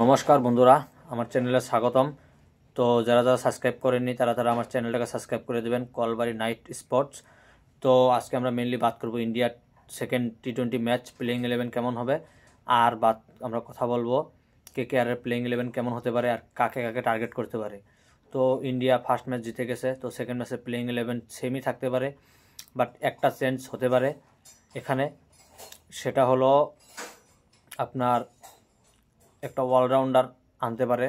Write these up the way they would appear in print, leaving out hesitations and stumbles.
নমস্কার বন্ধুরা, আমার চ্যানেলে স্বাগতম। তো যারা যারা সাবস্ক্রাইব করেননি তারা তারা আমার চ্যানেলটাকে সাবস্ক্রাইব করে দেবেন, কলবাড়ি নাইট স্পোর্টস। তো আজকে আমরা মেনলি বাত করব ইন্ডিয়ার সেকেন্ড টি20 ম্যাচ প্লেইং 11 কেমন হবে, আর আমরা কথা বলবো কেকেআরের প্লেইং 11 কেমন হতে পারে আর কাকে কাকে টার্গেট করতে পারে। তো ইন্ডিয়া ফার্স্ট ম্যাচ জিতে গেছে, তো সেকেন্ড ম্যাচে প্লেইং 11 সেমই থাকতে পারে, বাট একটা চেঞ্জ হতে পারে এখানে। সেটা হলো আপনার একটা অলরাউন্ডার আনতে পারে,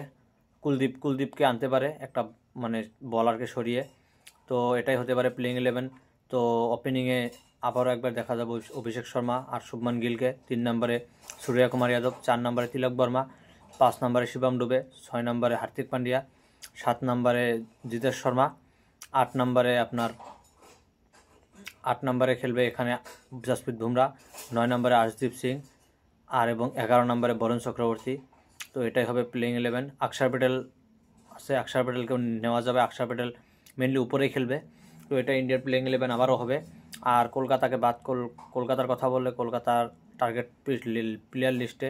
কুলদীপকে আনতে পারে, একটা মানে বলারকে সরিয়ে। তো এটাই হতে পারে প্লেইং 11। তো ওপেনিংয়ে আবারও একবার দেখা যাবে অভিষেক শর্মা আর শুভমান গিলকে, 3 নম্বরে সূর্য কুমার যাদব, 4 নম্বরে তিলক বর্মা, 5 নম্বরে শিবম দুবে, 6 নম্বরে হার্দিক পান্ডিয়া, 7 নম্বরে জিতেশ শর্মা, 8 নম্বরে খেলবে এখানে জসপ্রীত বুমরা, 9 নম্বরে আর্শদীপ সিং আর এবং 11 নম্বরে বরুণ চক্রবর্তী। তো এটাই হবে প্লেইং 11। অক্ষর প্যাটেল আছে, অক্ষর প্যাটেলকেও নেওয়া যাবে, অক্ষর প্যাটেল মেনলি উপরেই খেলবে। তো এটা ইন্ডিয়ার প্লেইং 11 আবারও হবে। আর কলকাতাকে কলকাতার কথা বললে, কলকাতার টার্গেট প্লেয়ার লিস্টে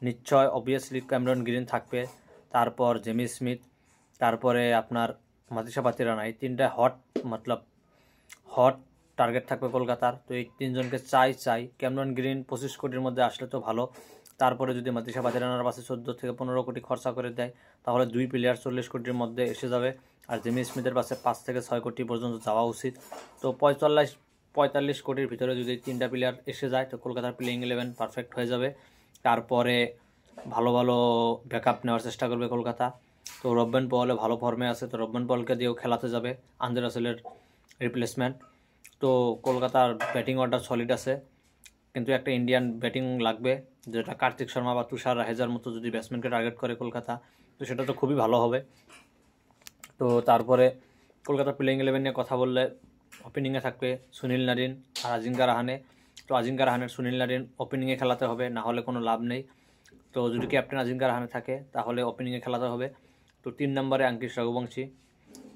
নিশ্চয় অবভিয়াসলি ক্যামেরন গ্রিন থাকবে, তারপর জেমি স্মিথ, তারপরে আপনার মাতিসা পাতিরানা। এই তিনটা হট টার্গেট থাকবে কলকাতার। তো এই তিনজনকে চাই। ক্যামেরন গ্রিন 25 কোটির মধ্যে আসলে তো ভালো, তারপরে যদি মাতিসা পাতিরানার পাশে 14 থেকে 15 কোটি খরচা করে দেয় তাহলে 2 প্লেয়ার 40 কোটির মধ্যে এসে যাবে। আর জেমি স্মিথের পাশে 5 থেকে 6 কোটি পর্যন্ত যাওয়া উচিত। তো 45 কোটির ভিতরে যদি 3টা প্লেয়ার এসে যায় তো কলকাতার প্লেইং 11 পারফেক্ট হয়ে যাবে। তারপরে ভালো ভালো ব্যাকআপ নেওয়ার চেষ্টা করবে কলকাতা। তো রববেন পলে ভালো ফর্মে আছে, তো রববেন পলকে দিয়েও খেলাতে যাবে, আন্দ্রে রাসেলের রিপ্লেসমেন্ট। তো কলকাতার ব্যাটিং অর্ডার সলিড আছে, কিন্তু একটা ইন্ডিয়ান ব্যাটিং লাগবে, যেটা কার্তিক শর্মা বা তুষার রাহেজার মতো যদি ব্যাটসম্যানকে টার্গেট করে কলকাতা, তো সেটা তো খুবই ভালো হবে। তো তারপরে কলকাতা প্লেইং 11 নিয়ে কথা বললে ওপেনিংয়ে থাকবে সুনীল নারিন আর আজিঙ্কা রাহানে। তো আজিঙ্কা রাহানের সুনীল নারিন ওপেনিংয়ে খেলাতে হবে, না হলে কোনো লাভ নেই। তো যদি ক্যাপ্টেন আজিঙ্কা রাহানে থাকে তাহলে ওপেনিংয়ে খেলাতে হবে। তো 3 নম্বরে আঙ্কিশ রঘুবংশী,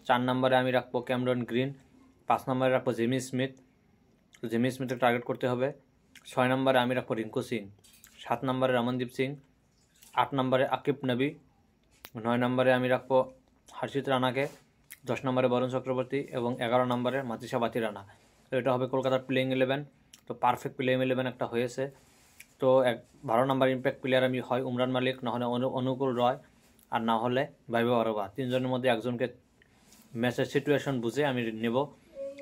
4 নম্বরে আমি রাখবো ক্যামেরন গ্রিন, 5 নম্বরে রাখবো জেমি স্মিথ। তো জেমি স্মিথকে টার্গেট করতে হবে। 6 নম্বরে আমি রাখবো রিঙ্কু সিং, 7 নম্বরে রমনদীপ সিং, 8 নম্বরে আকিব নবী, 9 নম্বরে আমি রাখবো হর্ষিত রানাকে, 10 নম্বরে বরুণ চক্রবর্তী এবং 11 নম্বরে মাতিসা পাতিরানা। তো এটা হবে কলকাতার প্লেইং 11। তো পারফেক্ট প্লেইং 11 একটা হয়েছে। তো 12 নম্বর ইম্প্যাক্ট প্লেয়ার আমি হয় উমরান মালিক, না হলে অনুকূল রয়, আর না হলে বৈভব অরোরা। 3 জনের মধ্যে একজনকে ম্যাচের সিচুয়েশন বুঝে আমি নেব।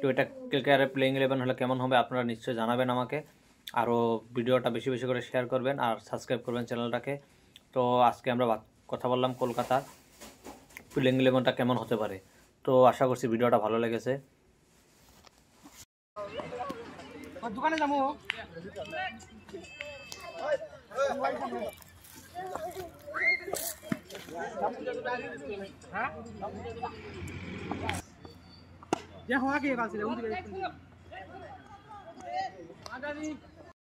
তো এটা কেকেআরের প্লেইং 11 হলে কেমন হবে আপনারা নিশ্চয়ই জানাবেন আমাকে। আরও ভিডিওটা বেশি বেশি করে শেয়ার করবেন আর সাবস্ক্রাইব করবেন চ্যানেলটাকে। তো আজকে আমরা কথা বললাম কলকাতার প্লেইং 11টা কেমন হতে পারে। তো আশা করছি ভিডিওটা ভালো লেগেছে। দোকানে যাবো। দেখো আগে